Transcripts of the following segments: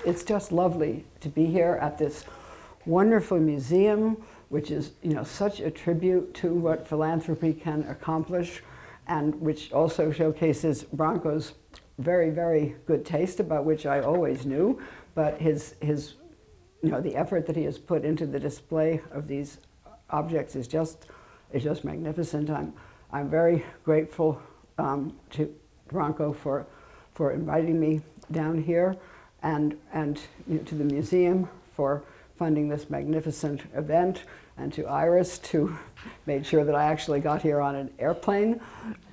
it's just lovely to be here at this wonderful museum, which is, such a tribute to what philanthropy can accomplish, and which also showcases Branko's very, very good taste, about which I always knew, but his the effort that he has put into the display of these objects is just magnificent. I'm very grateful to Branko for inviting me down here, and to the museum for funding this magnificent event, and to Iris, who made sure that I actually got here on an airplane,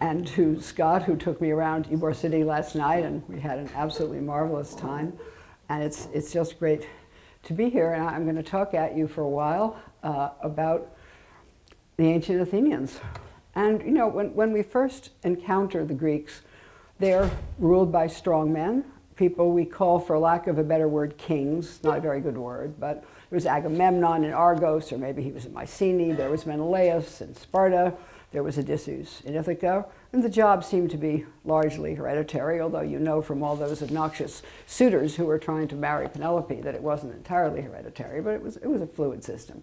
and to Scott, who took me around Ybor City last night, and we had an absolutely marvelous time. And it's just great to be here, and I'm going to talk at you for a while about the ancient Athenians. And when we first encounter the Greeks, they're ruled by strong men, people we call, for lack of a better word, kings. Not a very good word, but there was Agamemnon in Argos, or maybe he was in Mycenae. There was Menelaus in Sparta. There was Odysseus in Ithaca. And the job seemed to be largely hereditary, although from all those obnoxious suitors who were trying to marry Penelope that it wasn't entirely hereditary, but it was a fluid system.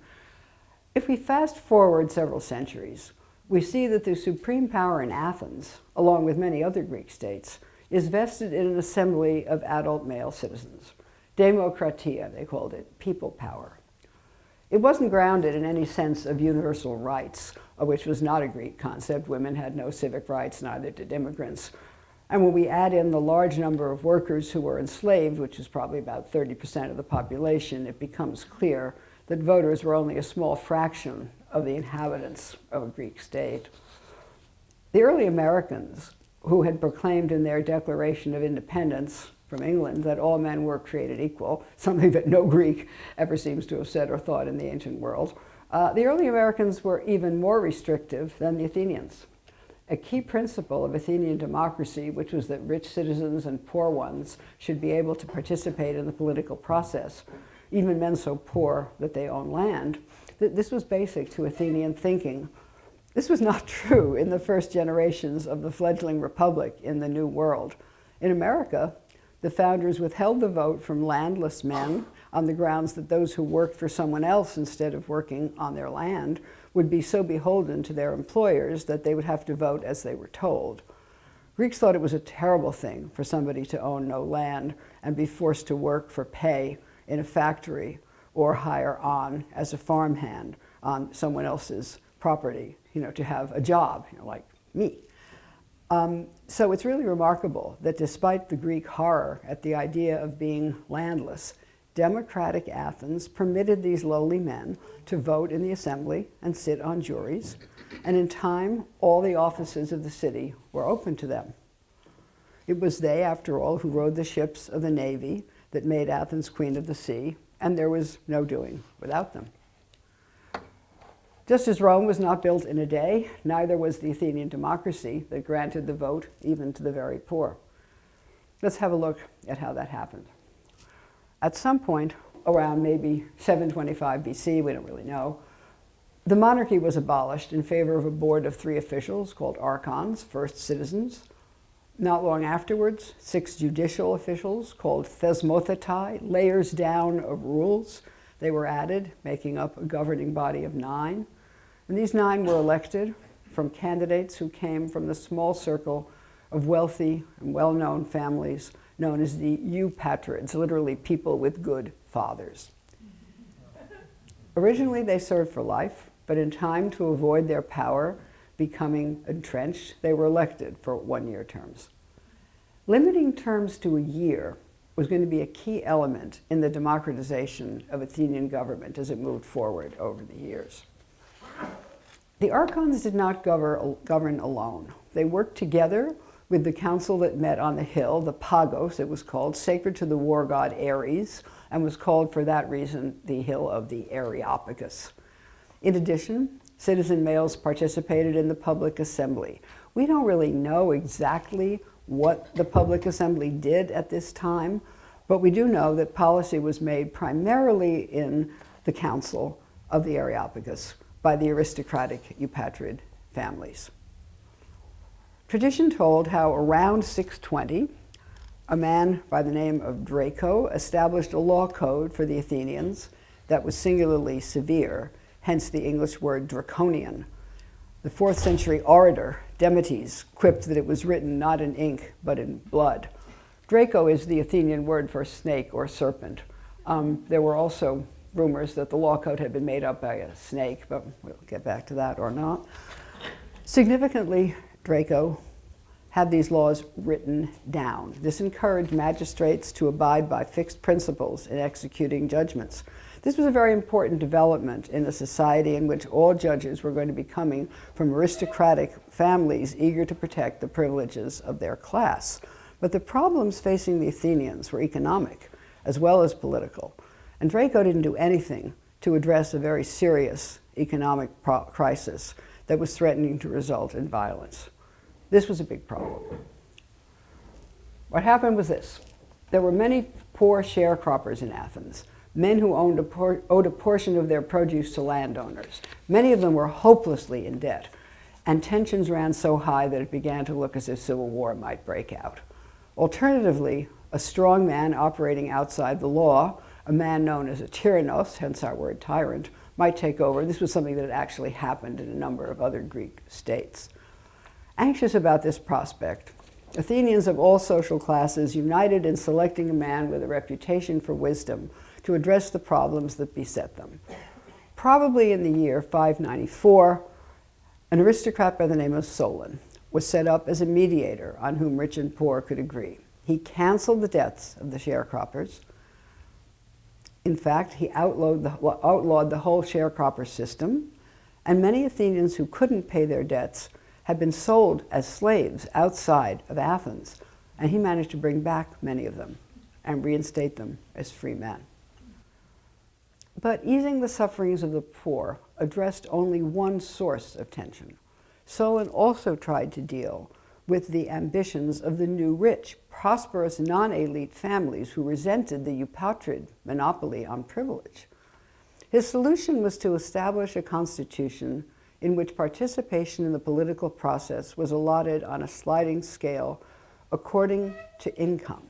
If we fast forward several centuries, we see that the supreme power in Athens, along with many other Greek states, is vested in an assembly of adult male citizens. Demokratia, they called it, people power. It wasn't grounded in any sense of universal rights, which was not a Greek concept. Women had no civic rights, neither did immigrants. And when we add in the large number of workers who were enslaved, which is probably about 30% of the population, it becomes clear that voters were only a small fraction of the inhabitants of a Greek state. The early Americans, who had proclaimed in their Declaration of Independence from England that all men were created equal, something that no Greek ever seems to have said or thought in the ancient world, the early Americans were even more restrictive than the Athenians. A key principle of Athenian democracy, which was that rich citizens and poor ones should be able to participate in the political process, even men so poor that they own land, this was basic to Athenian thinking. This was not true in the first generations of the fledgling republic in the New World. In America, the founders withheld the vote from landless men on the grounds that those who worked for someone else instead of working on their land would be so beholden to their employers that they would have to vote as they were told. Greeks thought it was a terrible thing for somebody to own no land and be forced to work for pay in a factory or hire on as a farmhand on someone else's property, to have a job, like me. So it's really remarkable that despite the Greek horror at the idea of being landless, democratic Athens permitted these lowly men to vote in the assembly and sit on juries, and in time, all the offices of the city were open to them. It was they, after all, who rowed the ships of the navy that made Athens queen of the sea, and there was no doing without them. Just as Rome was not built in a day, neither was the Athenian democracy that granted the vote even to the very poor. Let's have a look at how that happened. At some point, around maybe 725 BC, we don't really know, the monarchy was abolished in favor of a board of 3 officials called archons, first citizens. Not long afterwards, 6 judicial officials called thesmothetai, layers down of rules. They were added, making up a governing body of 9. And these 9 were elected from candidates who came from the small circle of wealthy and well-known families known as the eupatrids, literally people with good fathers. Originally, they served for life, but in time, to avoid their power becoming entrenched, they were elected for 1-year terms. Limiting terms to a year was going to be a key element in the democratization of Athenian government as it moved forward over the years. The archons did not govern alone. They worked together with the council that met on the hill, the Pagos, it was called, sacred to the war god Ares, and was called for that reason the hill of the Areopagus. In addition, citizen males participated in the public assembly. We don't really know exactly what the public assembly did at this time, but we do know that policy was made primarily in the council of the Areopagus by the aristocratic eupatrid families. Tradition told how around 620, a man by the name of Draco established a law code for the Athenians that was singularly severe, hence the English word draconian. The 4th century orator, Demetes, quipped that it was written not in ink, but in blood. Draco is the Athenian word for snake or serpent. There were also rumors that the law code had been made up by a snake, but we'll get back to that or not. Significantly, Draco had these laws written down. This encouraged magistrates to abide by fixed principles in executing judgments. This was a very important development in a society in which all judges were going to be coming from aristocratic families eager to protect the privileges of their class. But the problems facing the Athenians were economic as well as political. And Draco didn't do anything to address a very serious economic crisis that was threatening to result in violence. This was a big problem. What happened was this. There were many poor sharecroppers in Athens, men who owed a portion of their produce to landowners. Many of them were hopelessly in debt, and tensions ran so high that it began to look as if civil war might break out. Alternatively, a strong man operating outside the law, a man known as a tyrannos, hence our word tyrant, might take over. This was something that had actually happened in a number of other Greek states. Anxious about this prospect, Athenians of all social classes united in selecting a man with a reputation for wisdom to address the problems that beset them. Probably in the year 594, an aristocrat by the name of Solon was set up as a mediator on whom rich and poor could agree. He canceled the debts of the sharecroppers. In fact, he outlawed the whole sharecropper system, and many Athenians who couldn't pay their debts had been sold as slaves outside of Athens, and he managed to bring back many of them and reinstate them as free men. But easing the sufferings of the poor addressed only one source of tension. Solon also tried to deal with the ambitions of the new rich, prosperous non-elite families who resented the eupatrid monopoly on privilege. His solution was to establish a constitution in which participation in the political process was allotted on a sliding scale according to income.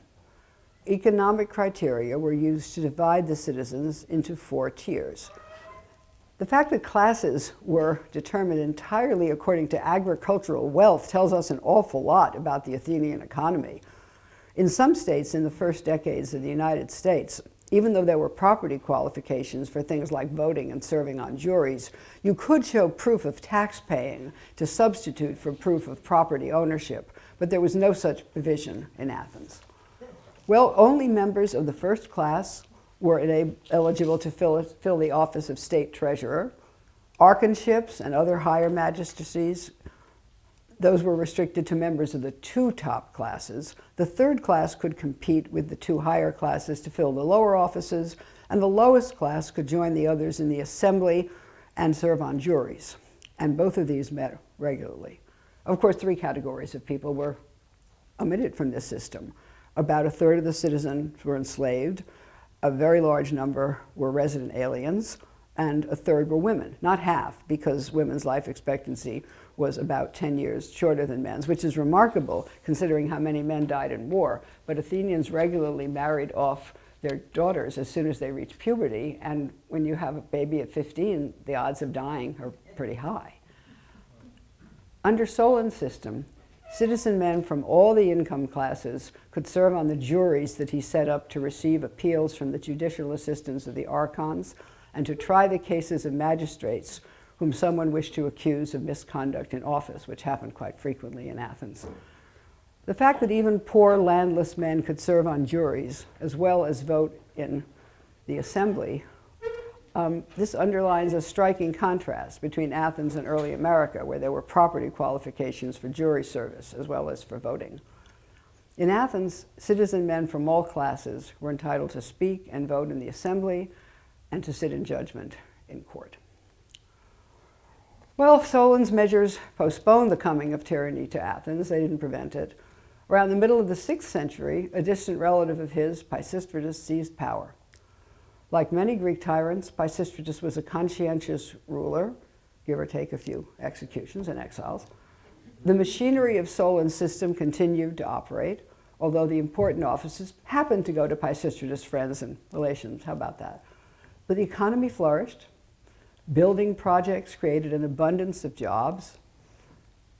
Economic criteria were used to divide the citizens into 4 tiers. The fact that classes were determined entirely according to agricultural wealth tells us an awful lot about the Athenian economy. In some states in the first decades of the United States, even though there were property qualifications for things like voting and serving on juries, you could show proof of tax paying to substitute for proof of property ownership, but there was no such provision in Athens. Well, only members of the first class were eligible to fill the office of state treasurer. Archonships and other higher magistracies, those were restricted to members of the 2 top classes. The 3rd class could compete with the 2 higher classes to fill the lower offices, and the lowest class could join the others in the assembly and serve on juries. And both of these met regularly. Of course, 3 categories of people were omitted from this system. About 1/3 of the citizens were enslaved, a very large number were resident aliens, and 1/3 were women. Not half, because women's life expectancy was about 10 years shorter than men's, which is remarkable considering how many men died in war. But Athenians regularly married off their daughters as soon as they reached puberty, and when you have a baby at 15, the odds of dying are pretty high. Under Solon's system, citizen men from all the income classes could serve on the juries that he set up to receive appeals from the judicial assistants of the archons and to try the cases of magistrates whom someone wished to accuse of misconduct in office, which happened quite frequently in Athens. The fact that even poor landless men could serve on juries as well as vote in the assembly, this underlines a striking contrast between Athens and early America, where there were property qualifications for jury service as well as for voting. In Athens, citizen men from all classes were entitled to speak and vote in the assembly and to sit in judgment in court. Well, Solon's measures postponed the coming of tyranny to Athens. They didn't prevent it. Around the middle of the 6th century, a distant relative of his, Pisistratus, seized power. Like many Greek tyrants, Pisistratus was a conscientious ruler, give or take a few executions and exiles. The machinery of Solon's system continued to operate. although the important offices happened to go to Pisistratus' friends and relations. How about that? But the economy flourished. Building projects created an abundance of jobs.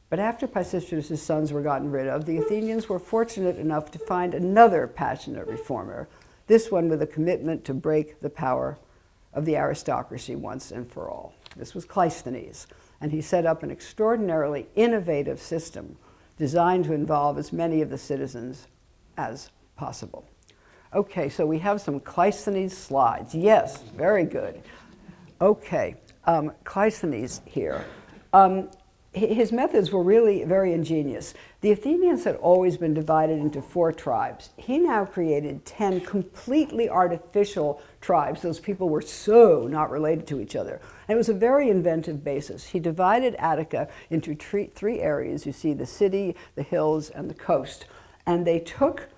But after Pisistratus' sons were gotten rid of, the Athenians were fortunate enough to find another passionate reformer, this one with a commitment to break the power of the aristocracy once and for all. This was Cleisthenes, and he set up an extraordinarily innovative system designed to involve as many of the citizens as possible. Okay, so we have some Cleisthenes slides. Yes, very good. Okay, Cleisthenes here. His methods were really very ingenious. The Athenians had always been divided into 4 tribes. He now created 10 completely artificial tribes. Those people were so not related to each other. And it was a very inventive basis. He divided Attica into 3 areas. You see the city, the hills, and the coast. And they took,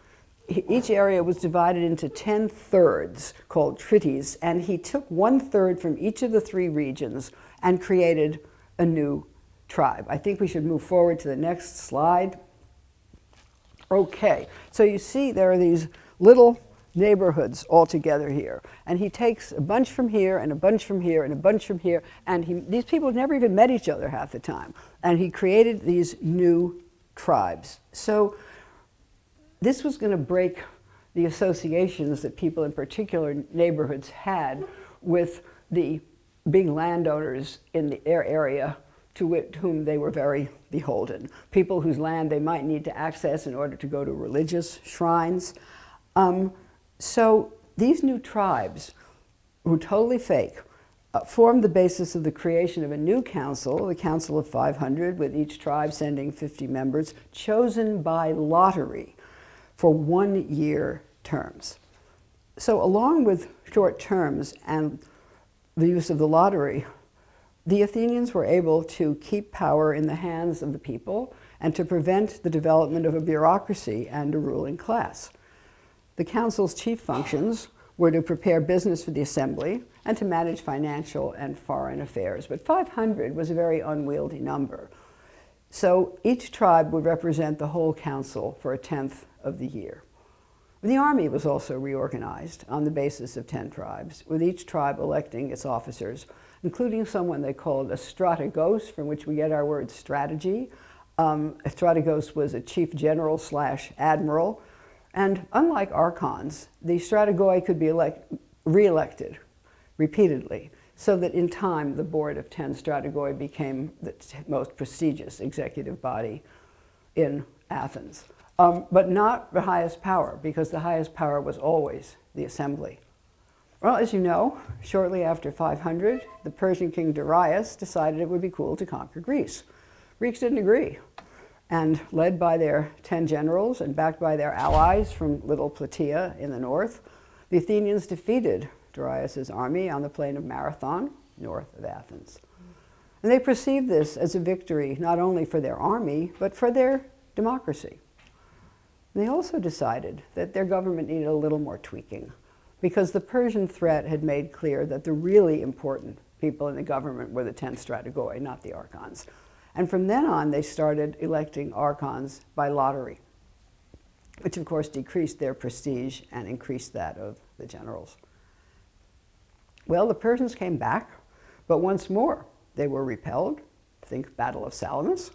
each area was divided into 10 thirds called trities. And he took 1/3 from each of the 3 regions and created a new tribe. I think we should move forward to the next slide. Okay, so you see there are these little neighborhoods all together here. And he takes a bunch from here and a bunch from here and a bunch from here. And these people had never even met each other half the time. And he created these new tribes. So this was going to break the associations that people in particular neighborhoods had with the big landowners in their area to whom they were very beholden, people whose land they might need to access in order to go to religious shrines. So these new tribes, who were totally fake, formed the basis of the creation of a new council, the Council of 500, with each tribe sending 50 members, chosen by lottery for 1-year terms. So along with short terms and the use of the lottery, the Athenians were able to keep power in the hands of the people and to prevent the development of a bureaucracy and a ruling class. The council's chief functions were to prepare business for the assembly and to manage financial and foreign affairs. But 500 was a very unwieldy number. So each tribe would represent the whole council for 1/10 of the year. The army was also reorganized on the basis of 10 tribes, with each tribe electing its officers, including someone they called a strategos, from which we get our word strategy. A strategos was a chief general / admiral. And unlike archons, the strategoi could be re-elected repeatedly, so that in time the board of 10 strategoi became the most prestigious executive body in Athens. But not the highest power, because the highest power was always the assembly. Well, as you know, shortly after 500, the Persian king Darius decided it would be cool to conquer Greece. Greeks didn't agree. And led by their 10 generals and backed by their allies from Little Plataea in the north, the Athenians defeated Darius's army on the plain of Marathon, north of Athens. And they perceived this as a victory not only for their army, but for their democracy. They also decided that their government needed a little more tweaking, because the Persian threat had made clear that the really important people in the government were the 10 strategoi, not the archons. And from then on, they started electing archons by lottery, which of course decreased their prestige and increased that of the generals. Well, the Persians came back, but once more they were repelled. Think Battle of Salamis.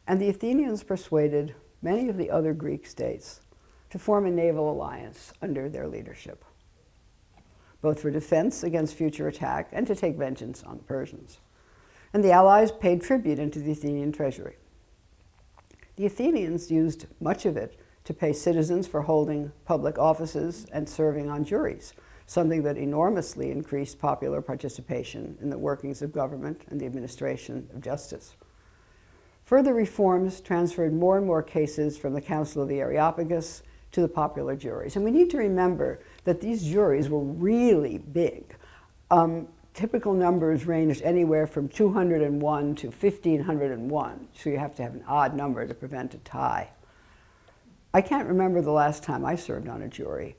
And the Athenians persuaded many of the other Greek states to form a naval alliance under their leadership, both for defense against future attack and to take vengeance on the Persians. And the allies paid tribute into the Athenian treasury. The Athenians used much of it to pay citizens for holding public offices and serving on juries, something that enormously increased popular participation in the workings of government and the administration of justice. Further reforms transferred more and more cases from the Council of the Areopagus to the popular juries. And we need to remember that these juries were really big. Typical numbers ranged anywhere from 201 to 1,501, so you have to have an odd number to prevent a tie. I can't remember the last time I served on a jury,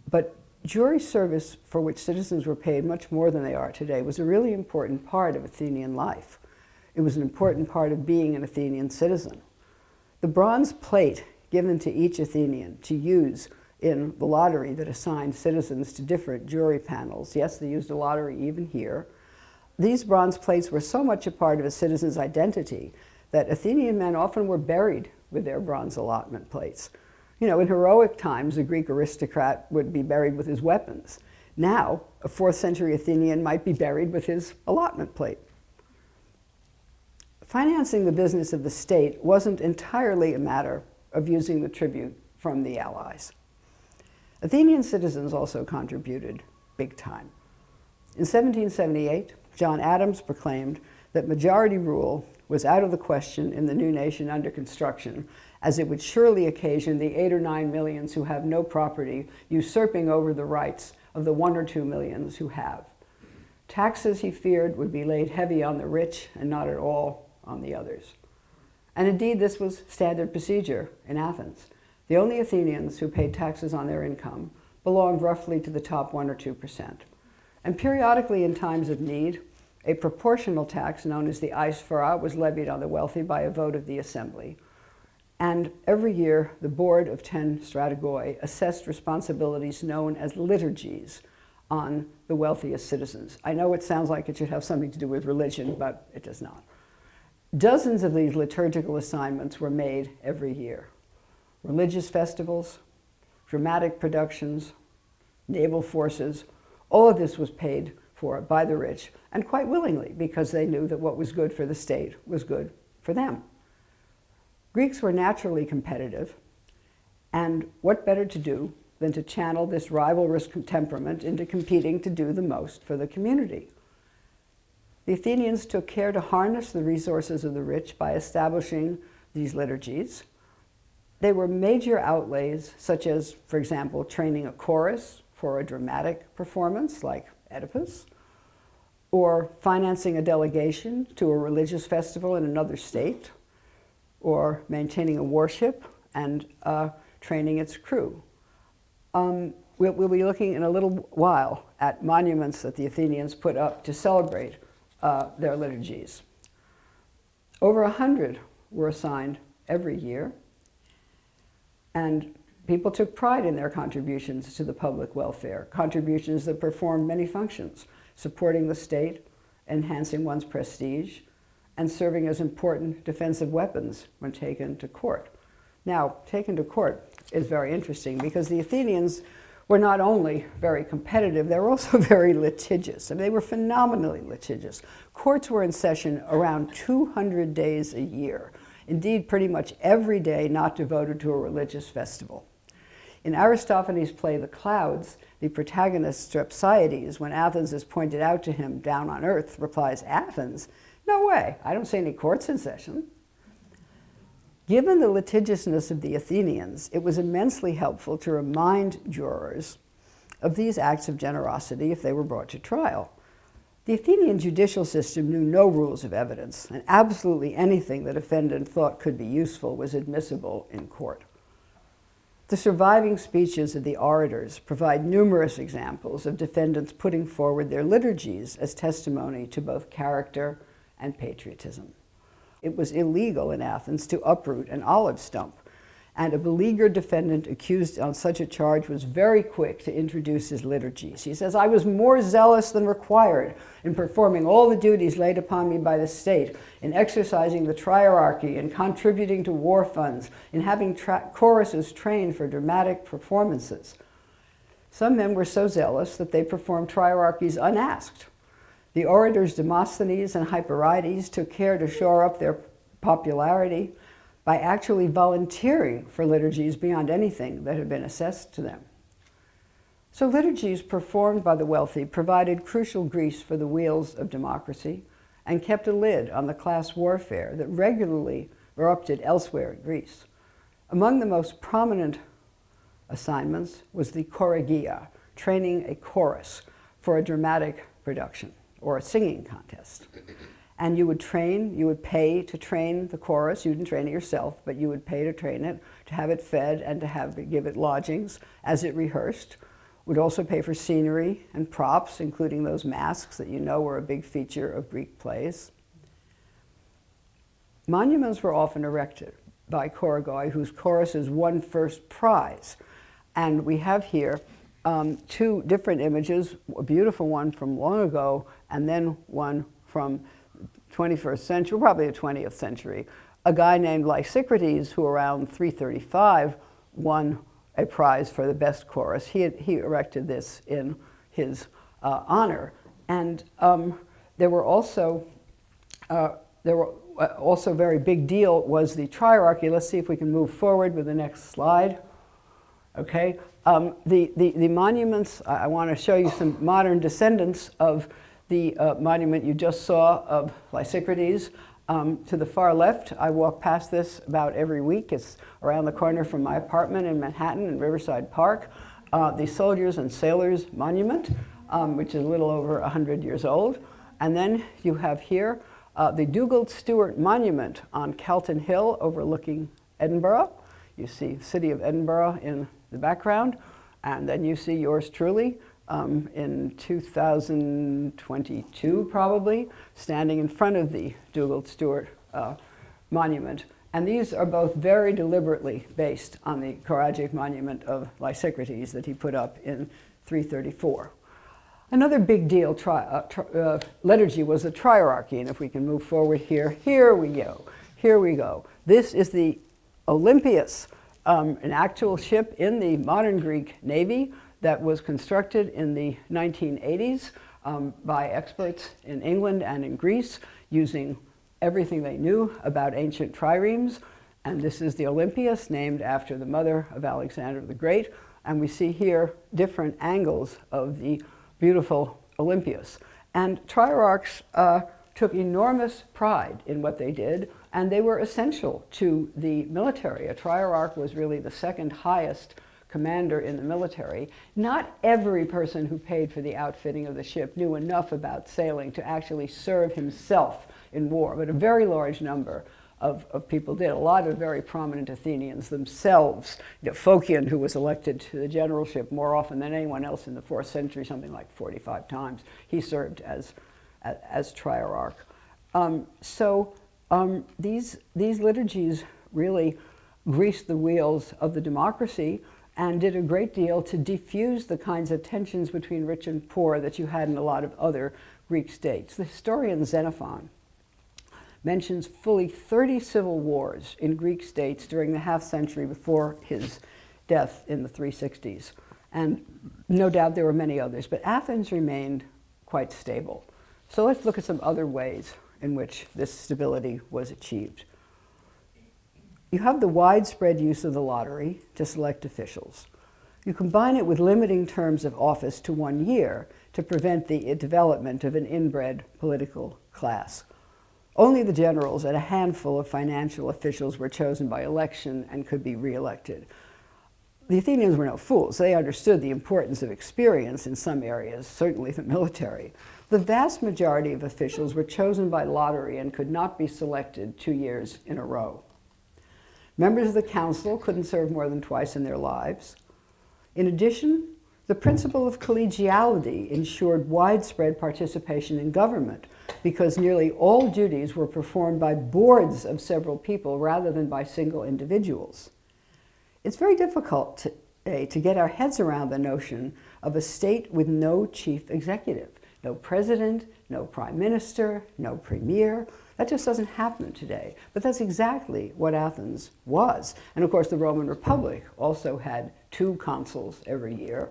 but jury service, for which citizens were paid much more than they are today, was a really important part of Athenian life. It was an important part of being an Athenian citizen. The bronze plate given to each Athenian to use in the lottery that assigned citizens to different jury panels. Yes, they used a lottery even here. These bronze plates were so much a part of a citizen's identity that Athenian men often were buried with their bronze allotment plates. You know, in heroic times, a Greek aristocrat would be buried with his weapons. Now, a 4th century Athenian might be buried with his allotment plate. Financing the business of the state wasn't entirely a matter of using the tribute from the allies. Athenian citizens also contributed big time. In 1778, John Adams proclaimed that majority rule was out of the question in the new nation under construction, as it would surely occasion the 8 or 9 millions who have no property usurping over the rights of the 1 or 2 millions who have. Taxes, he feared, would be laid heavy on the rich and not at all on the others. And indeed, this was standard procedure in Athens. The only Athenians who paid taxes on their income belonged roughly to the top 1 or 2%. And periodically, in times of need, a proportional tax known as the aisphora was levied on the wealthy by a vote of the assembly. And every year, the board of 10 strategoi assessed responsibilities known as liturgies on the wealthiest citizens. I know it sounds like it should have something to do with religion, but it does not. Dozens of these liturgical assignments were made every year. Religious festivals, dramatic productions, naval forces, all of this was paid for by the rich, and quite willingly, because they knew that what was good for the state was good for them. Greeks were naturally competitive, and what better to do than to channel this rivalrous temperament into competing to do the most for the community? The Athenians took care to harness the resources of the rich by establishing these liturgies. They were major outlays, such as, for example, training a chorus for a dramatic performance like Oedipus, or financing a delegation to a religious festival in another state, or maintaining a warship and training its crew. We'll be looking in a little while at monuments that the Athenians put up to celebrate their liturgies. Over 100 were assigned every year, and people took pride in their contributions to the public welfare, contributions that performed many functions, supporting the state, enhancing one's prestige, and serving as important defensive weapons when taken to court. Now, taken to court is very interesting because the Athenians were not only very competitive, they were also very litigious. I mean, they were phenomenally litigious. Courts were in session around 200 days a year. Indeed, pretty much every day not devoted to a religious festival. In Aristophanes' play The Clouds, the protagonist Strepsiades, when Athens is pointed out to him down on earth, replies, "Athens? No way, I don't see any courts in session." Given the litigiousness of the Athenians, it was immensely helpful to remind jurors of these acts of generosity if they were brought to trial. The Athenian judicial system knew no rules of evidence, and absolutely anything the defendant thought could be useful was admissible in court. The surviving speeches of the orators provide numerous examples of defendants putting forward their liturgies as testimony to both character and patriotism. It was illegal in Athens to uproot an olive stump, and a beleaguered defendant accused on such a charge was very quick to introduce his liturgies. He says, "I was more zealous than required in performing all the duties laid upon me by the state, in exercising the trierarchy, in contributing to war funds, in having choruses trained for dramatic performances." Some men were so zealous that they performed trierarchies unasked. The orators Demosthenes and Hyperides took care to shore up their popularity by actually volunteering for liturgies beyond anything that had been assessed to them. So liturgies performed by the wealthy provided crucial grease for the wheels of democracy and kept a lid on the class warfare that regularly erupted elsewhere in Greece. Among the most prominent assignments was the choragia, training a chorus for a dramatic production or a singing contest. And you would pay to train the chorus. You didn't train it yourself, but you would pay to train it, to have it fed, and to give it lodgings as it rehearsed. Would also pay for scenery and props, including those masks that you know were a big feature of Greek plays. Monuments were often erected. by Corrigoy, whose choruses won first prize. And we have here two different images, a beautiful one from long ago, and then one from 21st century, probably the 20th century. A guy named Lysicrides, who around 335 won a prize for the best chorus. He erected this in his honor. And there were also very big deal was the triarchy. Let's see if we can move forward with the next slide. Okay, the monuments, I want to show you some modern descendants of the monument you just saw of Lysicrides. To the far left, I walk past this about every week. It's around the corner from my apartment in Manhattan in Riverside Park. The Soldiers and Sailors Monument, which is a little over 100 years old. And then you have here the Dugald Stewart Monument on Calton Hill overlooking Edinburgh. You see the city of Edinburgh in the background. And then you see yours truly in 2022, probably, standing in front of the Dugald Stewart Monument. And these are both very deliberately based on the choragic monument of Lysicrides that he put up in 334. Another big deal liturgy was the triarchy, and if we can move forward here, here we go. This is the Olympias, an actual ship in the modern Greek Navy that was constructed in the 1980s by experts in England and in Greece using everything they knew about ancient triremes. And this is the Olympias, named after the mother of Alexander the Great. And we see here different angles of the beautiful Olympias. And triarchs took enormous pride in what they did, and they were essential to the military. A triarch was really the second highest commander in the military. Not every person who paid for the outfitting of the ship knew enough about sailing to actually serve himself in war, but a very large number of people did. A lot of very prominent Athenians themselves. Phocion, who was elected to the generalship more often than anyone else in the 4th century, something like 45 times, he served as triarch. These liturgies really greased the wheels of the democracy and did a great deal to diffuse the kinds of tensions between rich and poor that you had in a lot of other Greek states. The historian Xenophon mentions fully 30 civil wars in Greek states during the half century before his death in the 360s. And no doubt there were many others, but Athens remained quite stable. So let's look at some other ways in which this stability was achieved. You have the widespread use of the lottery to select officials. You combine it with limiting terms of office to 1 year to prevent the development of an inbred political class. Only the generals and a handful of financial officials were chosen by election and could be re-elected. The Athenians were no fools. They understood the importance of experience in some areas, certainly the military. The vast majority of officials were chosen by lottery and could not be selected 2 years in a row. Members of the council couldn't serve more than twice in their lives. In addition, the principle of collegiality ensured widespread participation in government because nearly all duties were performed by boards of several people rather than by single individuals. It's very difficult to get our heads around the notion of a state with no chief executive, no president, no prime minister, no premier. That just doesn't happen today. But that's exactly what Athens was. And of course, the Roman Republic also had 2 consuls every year.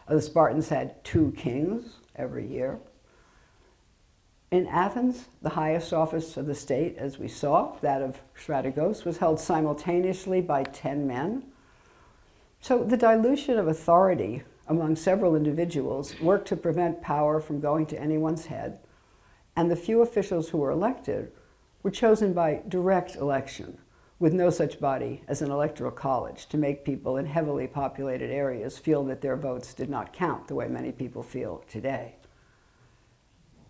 The Spartans had 2 kings every year. In Athens, the highest office of the state, as we saw, that of strategos, was held simultaneously by 10 men. So the dilution of authority among several individuals worked to prevent power from going to anyone's head, and the few officials who were elected were chosen by direct election, with no such body as an electoral college to make people in heavily populated areas feel that their votes did not count the way many people feel today.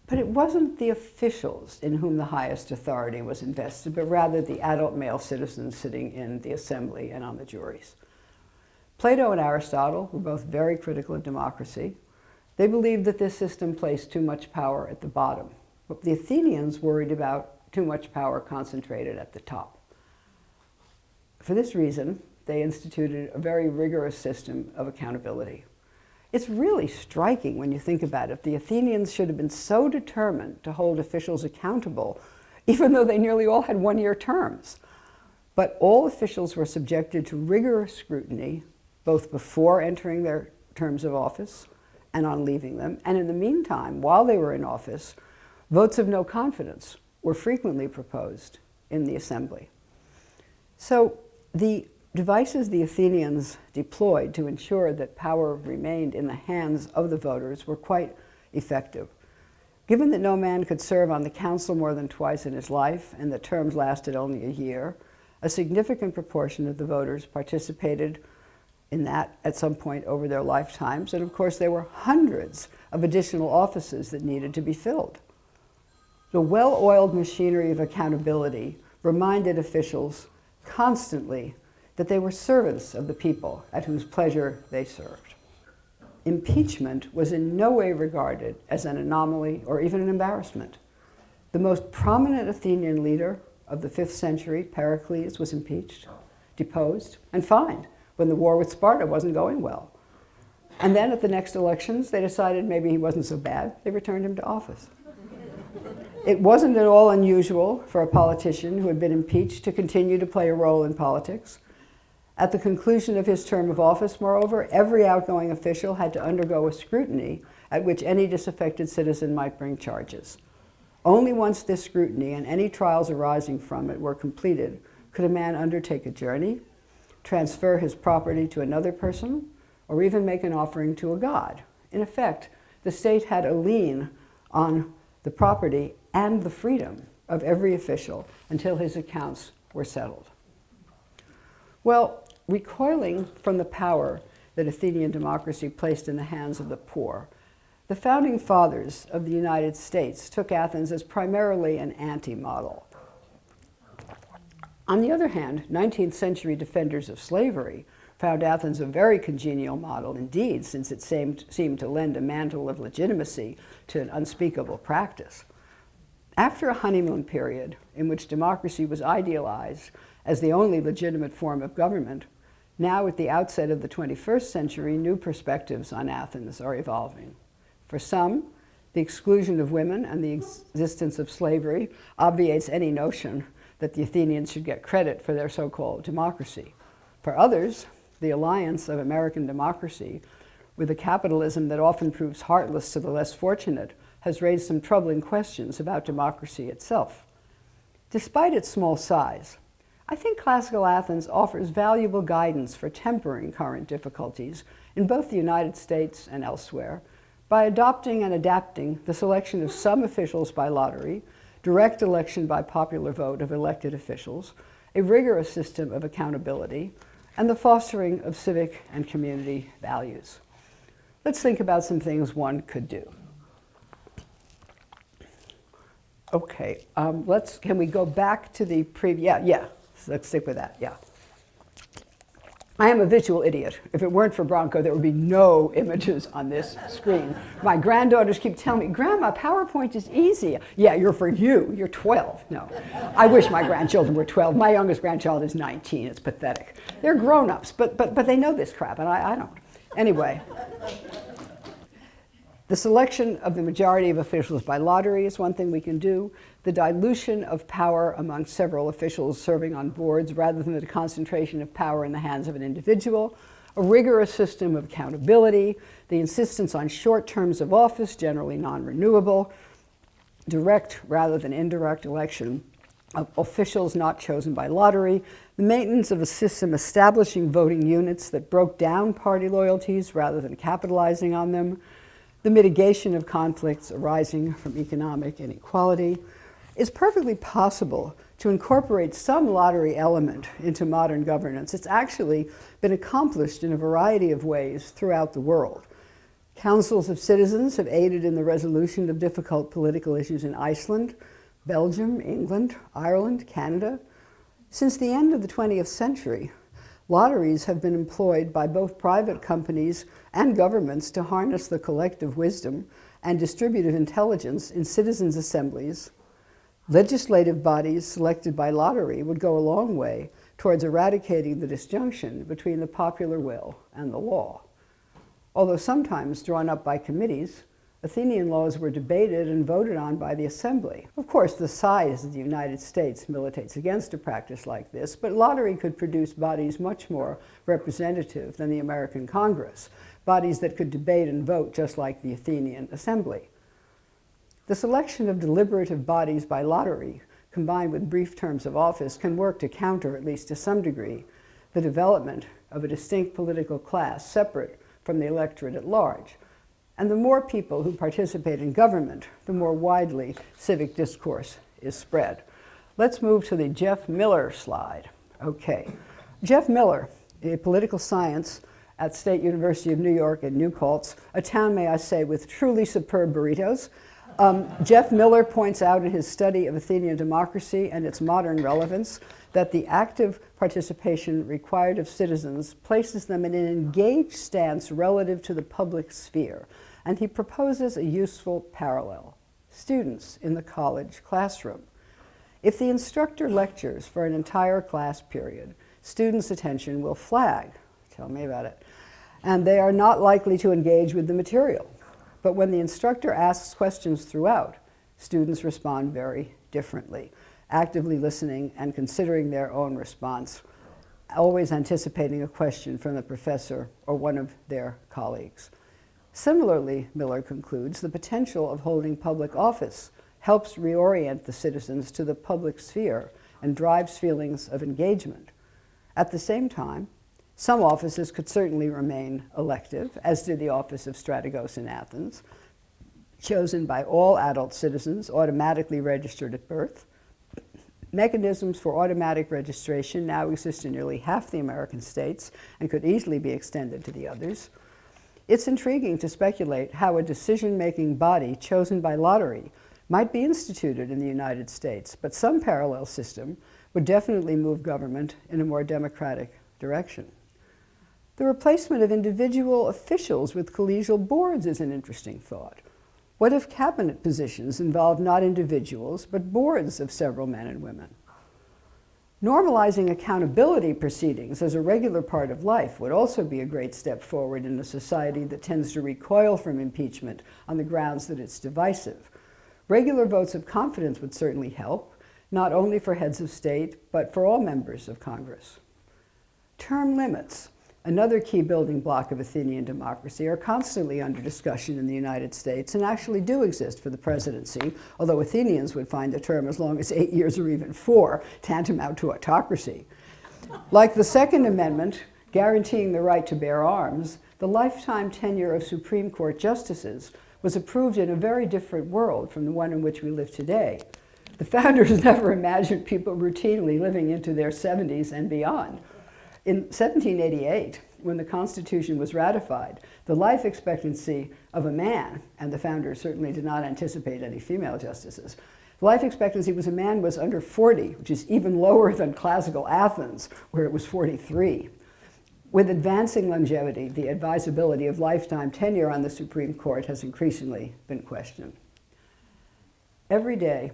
But it wasn't the officials in whom the highest authority was invested, but rather the adult male citizens sitting in the assembly and on the juries. Plato and Aristotle were both very critical of democracy. They believed that this system placed too much power at the bottom, but the Athenians worried about too much power concentrated at the top. For this reason, they instituted a very rigorous system of accountability. It's really striking when you think about it. The Athenians should have been so determined to hold officials accountable, even though they nearly all had one-year terms. But all officials were subjected to rigorous scrutiny, both before entering their terms of office and on leaving them. And in the meantime, while they were in office, votes of no confidence were frequently proposed in the assembly. So the devices the Athenians deployed to ensure that power remained in the hands of the voters were quite effective. Given that no man could serve on the council more than twice in his life and that terms lasted only a year, a significant proportion of the voters participated in that at some point over their lifetimes. And of course, there were hundreds of additional offices that needed to be filled. The well-oiled machinery of accountability reminded officials constantly that they were servants of the people at whose pleasure they served. Impeachment was in no way regarded as an anomaly or even an embarrassment. The most prominent Athenian leader of the 5th century, Pericles, was impeached, deposed, and fined when the war with Sparta wasn't going well. And then at the next elections, they decided maybe he wasn't so bad. They returned him to office. It wasn't at all unusual for a politician who had been impeached to continue to play a role in politics. At the conclusion of his term of office, moreover, every outgoing official had to undergo a scrutiny at which any disaffected citizen might bring charges. Only once this scrutiny and any trials arising from it were completed could a man undertake a journey, transfer his property to another person, or even make an offering to a god. In effect, the state had a lien on the property and the freedom of every official until his accounts were settled. Well, recoiling from the power that Athenian democracy placed in the hands of the poor, the founding fathers of the United States took Athens as primarily an anti-model. On the other hand, 19th century defenders of slavery found Athens a very congenial model indeed, since it seemed to lend a mantle of legitimacy to an unspeakable practice. After a honeymoon period in which democracy was idealized as the only legitimate form of government, now at the outset of the 21st century, new perspectives on Athens are evolving. For some, the exclusion of women and the existence of slavery obviates any notion that the Athenians should get credit for their so-called democracy. For others, the alliance of American democracy with a capitalism that often proves heartless to the less fortunate has raised some troubling questions about democracy itself. Despite its small size, I think classical Athens offers valuable guidance for tempering current difficulties in both the United States and elsewhere by adopting and adapting the selection of some officials by lottery, direct election by popular vote of elected officials, a rigorous system of accountability, and the fostering of civic and community values. Let's think about some things one could do. Okay, can we go back to the previous, yeah, let's stick with that, yeah. I am a visual idiot. If it weren't for Bronco, there would be no images on this screen. My granddaughters keep telling me, Grandma, PowerPoint is easy. Yeah, you're 12. No, I wish my grandchildren were 12. My youngest grandchild is 19. It's pathetic. They're grown-ups, but they know this crap, and I don't. Anyway, the selection of the majority of officials by lottery is one thing we can do. The dilution of power among several officials serving on boards rather than the concentration of power in the hands of an individual, a rigorous system of accountability, the insistence on short terms of office, generally non-renewable, direct rather than indirect election of officials not chosen by lottery, the maintenance of a system establishing voting units that broke down party loyalties rather than capitalizing on them, the mitigation of conflicts arising from economic inequality. It's perfectly possible to incorporate some lottery element into modern governance. It's actually been accomplished in a variety of ways throughout the world. Councils of citizens have aided in the resolution of difficult political issues in Iceland, Belgium, England, Ireland, Canada. Since the end of the 20th century, lotteries have been employed by both private companies and governments to harness the collective wisdom and distributive intelligence in citizens' assemblies. Legislative bodies selected by lottery would go a long way towards eradicating the disjunction between the popular will and the law. Although sometimes drawn up by committees, Athenian laws were debated and voted on by the assembly. Of course, the size of the United States militates against a practice like this, but lottery could produce bodies much more representative than the American Congress, bodies that could debate and vote just like the Athenian assembly. The selection of deliberative bodies by lottery, combined with brief terms of office, can work to counter, at least to some degree, the development of a distinct political class separate from the electorate at large. And the more people who participate in government, the more widely civic discourse is spread. Let's move to the Jeff Miller slide. Okay. Jeff Miller, a political science at State University of New York in New Paltz, a town, may I say, with truly superb burritos. Jeff Miller points out in his study of Athenian democracy and its modern relevance that the active participation required of citizens places them in an engaged stance relative to the public sphere, and he proposes a useful parallel: students in the college classroom. If the instructor lectures for an entire class period, students' attention will flag. Tell me about it. And they are not likely to engage with the material. But when the instructor asks questions throughout, students respond very differently, actively listening and considering their own response, always anticipating a question from the professor or one of their colleagues. Similarly, Miller concludes, the potential of holding public office helps reorient the citizens to the public sphere and drives feelings of engagement. At the same time, some offices could certainly remain elective, as did the office of strategos in Athens, chosen by all adult citizens, automatically registered at birth. Mechanisms for automatic registration now exist in nearly half the American states and could easily be extended to the others. It's intriguing to speculate how a decision-making body chosen by lottery might be instituted in the United States, but some parallel system would definitely move government in a more democratic direction. The replacement of individual officials with collegial boards is an interesting thought. What if cabinet positions involve not individuals, but boards of several men and women? Normalizing accountability proceedings as a regular part of life would also be a great step forward in a society that tends to recoil from impeachment on the grounds that it's divisive. Regular votes of confidence would certainly help, not only for heads of state, but for all members of Congress. Term limits, another key building block of Athenian democracy, are constantly under discussion in the United States and actually do exist for the presidency, although Athenians would find a term as long as 8 years or even 4 tantamount to autocracy. Like the Second Amendment guaranteeing the right to bear arms, the lifetime tenure of Supreme Court justices was approved in a very different world from the one in which we live today. The founders never imagined people routinely living into their 70s and beyond. In 1788, when the Constitution was ratified, the life expectancy of a man, and the founders certainly did not anticipate any female justices, the life expectancy was a man was under 40, which is even lower than classical Athens, where it was 43. With advancing longevity, the advisability of lifetime tenure on the Supreme Court has increasingly been questioned. Every day,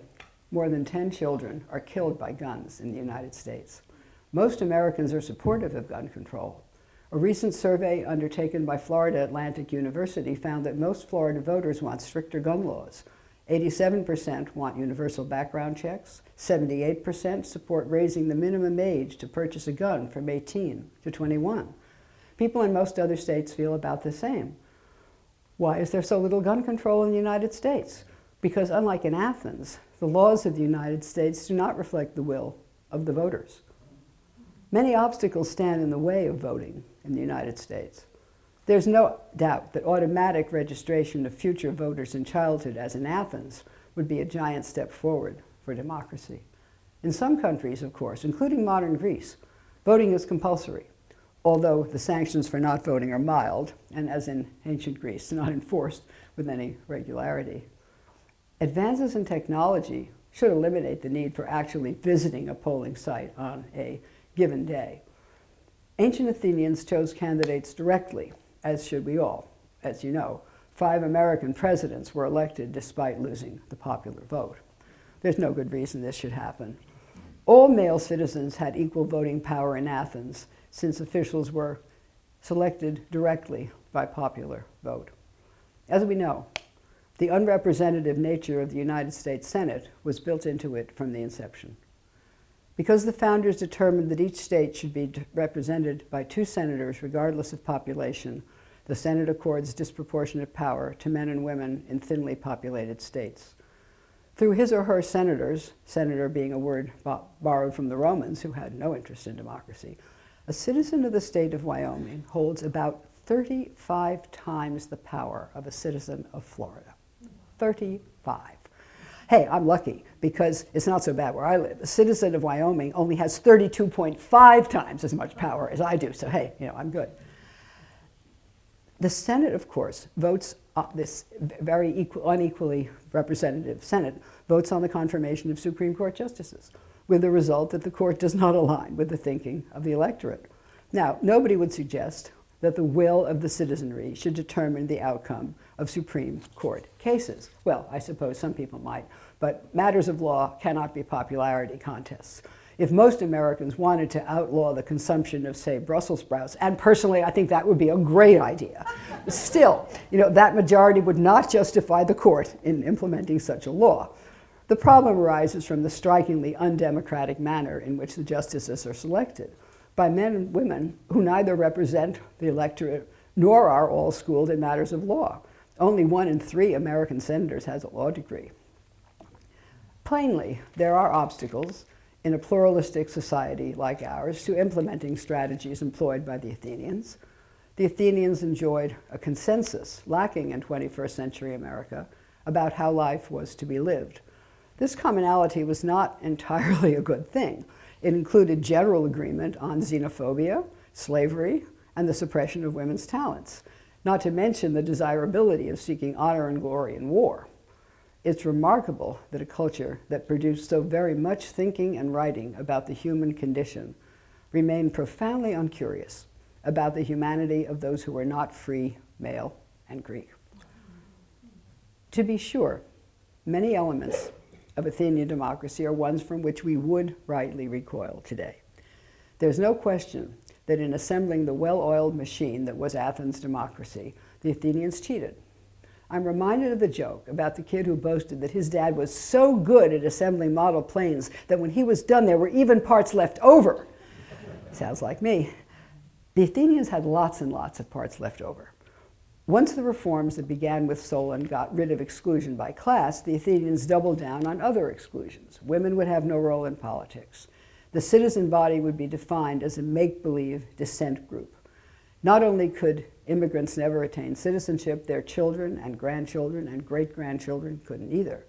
more than 10 children are killed by guns in the United States. Most Americans are supportive of gun control. A recent survey undertaken by Florida Atlantic University found that most Florida voters want stricter gun laws. 87% want universal background checks. 78% support raising the minimum age to purchase a gun from 18 to 21. People in most other states feel about the same. Why is there so little gun control in the United States? Because unlike in Athens, the laws of the United States do not reflect the will of the voters. Many obstacles stand in the way of voting in the United States. There's no doubt that automatic registration of future voters in childhood, as in Athens, would be a giant step forward for democracy. In some countries, of course, including modern Greece, voting is compulsory, although the sanctions for not voting are mild, and as in ancient Greece, not enforced with any regularity. Advances in technology should eliminate the need for actually visiting a polling site on a given day. Ancient Athenians chose candidates directly, as should we all. As you know, 5 American presidents were elected despite losing the popular vote. There's no good reason this should happen. All male citizens had equal voting power in Athens, since officials were selected directly by popular vote. As we know, the unrepresentative nature of the United States Senate was built into it from the inception. Because the founders determined that each state should be represented by 2 senators regardless of population, the Senate accords disproportionate power to men and women in thinly populated states. Through his or her senators, senator being a word borrowed from the Romans who had no interest in democracy, a citizen of the state of Wyoming holds about 35 times the power of a citizen of Florida. 35. Hey, I'm lucky because it's not so bad where I live. A citizen of Wyoming only has 32.5 times as much power as I do, so hey, I'm good. The Senate, of course, votes this very unequally representative Senate votes on the confirmation of Supreme Court justices, with the result that the court does not align with the thinking of the electorate. Now, nobody would suggest that the will of the citizenry should determine the outcome of Supreme Court cases. Well, I suppose some people might, but matters of law cannot be popularity contests. If most Americans wanted to outlaw the consumption of, say, Brussels sprouts, and personally I think that would be a great idea, still, that majority would not justify the court in implementing such a law. The problem arises from the strikingly undemocratic manner in which the justices are selected by men and women who neither represent the electorate nor are all schooled in matters of law. Only 1 in 3 American senators has a law degree. Plainly, there are obstacles in a pluralistic society like ours to implementing strategies employed by the Athenians. The Athenians enjoyed a consensus lacking in 21st century America about how life was to be lived. This commonality was not entirely a good thing. It included general agreement on xenophobia, slavery, and the suppression of women's talents, not to mention the desirability of seeking honor and glory in war. It's remarkable that a culture that produced so very much thinking and writing about the human condition remained profoundly uncurious about the humanity of those who were not free, male, and Greek. To be sure, many elements of Athenian democracy are ones from which we would rightly recoil today. There's no question that in assembling the well-oiled machine that was Athens' democracy, the Athenians cheated. I'm reminded of the joke about the kid who boasted that his dad was so good at assembling model planes that when he was done, there were even parts left over. Sounds like me. The Athenians had lots and lots of parts left over. Once the reforms that began with Solon got rid of exclusion by class, the Athenians doubled down on other exclusions. Women would have no role in politics. The citizen body would be defined as a make-believe descent group. Not only could immigrants never attain citizenship, their children and grandchildren and great-grandchildren couldn't either.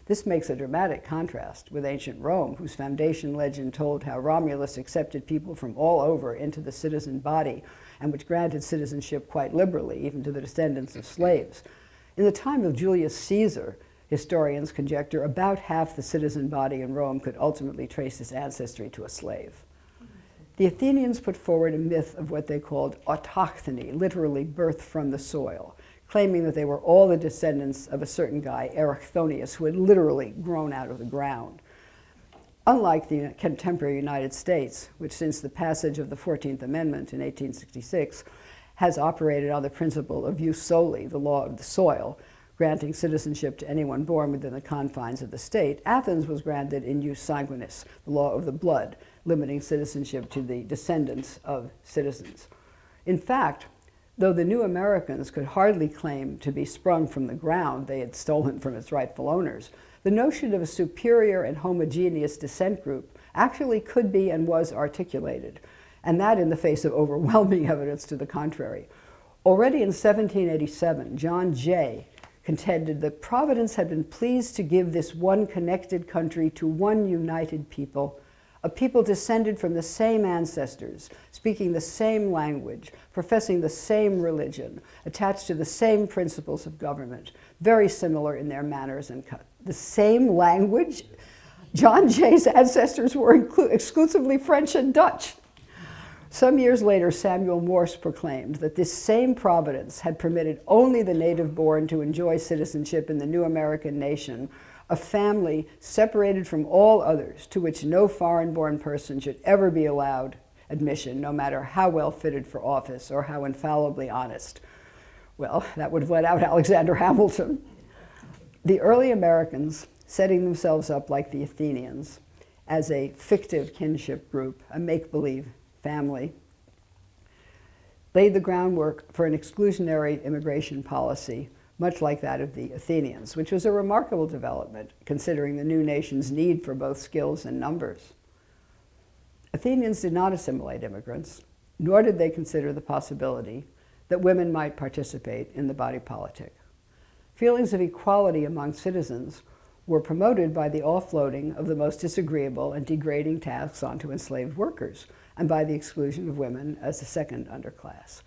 This makes a dramatic contrast with ancient Rome, whose foundation legend told how Romulus accepted people from all over into the citizen body and which granted citizenship quite liberally, even to the descendants of slaves. In the time of Julius Caesar, historians conjecture about half the citizen body in Rome could ultimately trace its ancestry to a slave. The Athenians put forward a myth of what they called autochthony, literally birth from the soil, claiming that they were all the descendants of a certain guy, Erichthonius, who had literally grown out of the ground. Unlike the contemporary United States, which since the passage of the 14th Amendment in 1866 has operated on the principle of jus soli, the law of the soil, granting citizenship to anyone born within the confines of the state, Athens was granted in jus sanguinis, the law of the blood, limiting citizenship to the descendants of citizens. In fact, though the new Americans could hardly claim to be sprung from the ground they had stolen from its rightful owners, the notion of a superior and homogeneous descent group actually could be and was articulated, and that in the face of overwhelming evidence to the contrary. Already in 1787, John Jay contended that Providence had been pleased to give this one connected country to one united people, a people descended from the same ancestors, speaking the same language, professing the same religion, attached to the same principles of government, very similar in their manners and customs. The same language? John Jay's ancestors were exclusively French and Dutch. Some years later, Samuel Morse proclaimed that this same Providence had permitted only the native born to enjoy citizenship in the new American nation, a family separated from all others, to which no foreign-born person should ever be allowed admission, no matter how well fitted for office or how infallibly honest. Well, that would have let out Alexander Hamilton. The early Americans, setting themselves up like the Athenians, as a fictive kinship group, a make-believe family, laid the groundwork for an exclusionary immigration policy, much like that of the Athenians, which was a remarkable development, considering the new nation's need for both skills and numbers. Athenians did not assimilate immigrants, nor did they consider the possibility that women might participate in the body politic. Feelings of equality among citizens were promoted by the offloading of the most disagreeable and degrading tasks onto enslaved workers, and by the exclusion of women as a second underclass.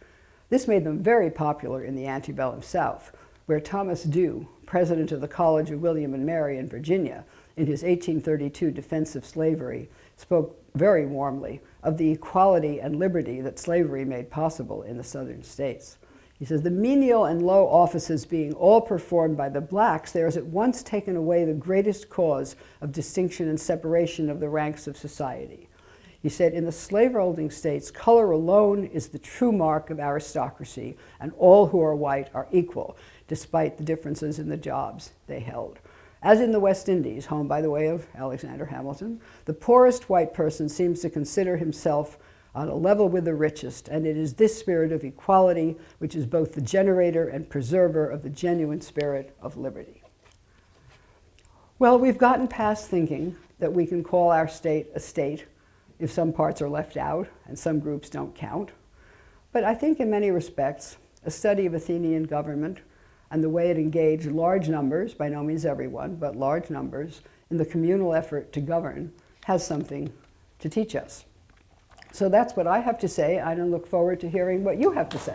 This made them very popular in the antebellum South, where Thomas Dew, president of the College of William and Mary in Virginia, in his 1832 defense of slavery, spoke very warmly of the equality and liberty that slavery made possible in the southern states. He says, the menial and low offices being all performed by the blacks, there is at once taken away the greatest cause of distinction and separation of the ranks of society. He said, in the slave-holding states, color alone is the true mark of aristocracy, and all who are white are equal, despite the differences in the jobs they held. As in the West Indies, home, by the way, of Alexander Hamilton, the poorest white person seems to consider himself on a level with the richest, and it is this spirit of equality which is both the generator and preserver of the genuine spirit of liberty. Well, we've gotten past thinking that we can call our state a state if some parts are left out and some groups don't count. But I think in many respects, a study of Athenian government and the way it engaged large numbers, by no means everyone, but large numbers, in the communal effort to govern has something to teach us. So that's what I have to say. I look forward to hearing what you have to say.